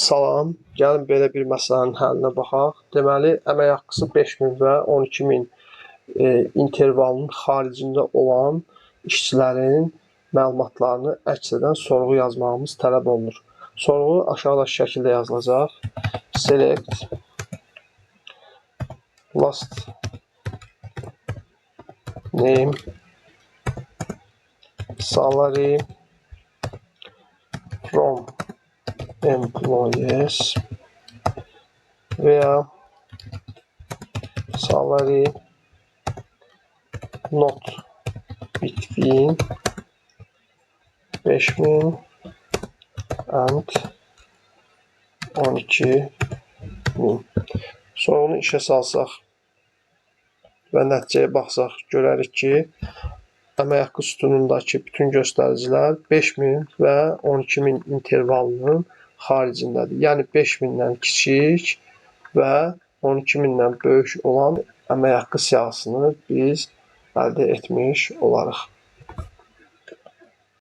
Salam, gəlin belə bir məsələnin həllinə baxaq. Deməli, əmək haqqısı 5000 və 12000 intervalının xaricində olan işçilərin məlumatlarını əks edən sorğu yazmağımız tələb olunur. Sorğu aşağıdakı şəkildə yazılacaq. Select last name salary from employees veya salary not between 5000 and 12000. Sorğunu işə salsaq və nəticəyə baxsaq, görərik ki, əmək haqqı sütunundakı bütün göstəricilər 5000 və 12000 intervalının xaricindədir. Yəni 5000-dən kiçik və 12000-dən böyük olan əmək haqqı siyahısını biz əldə etmiş olarıq.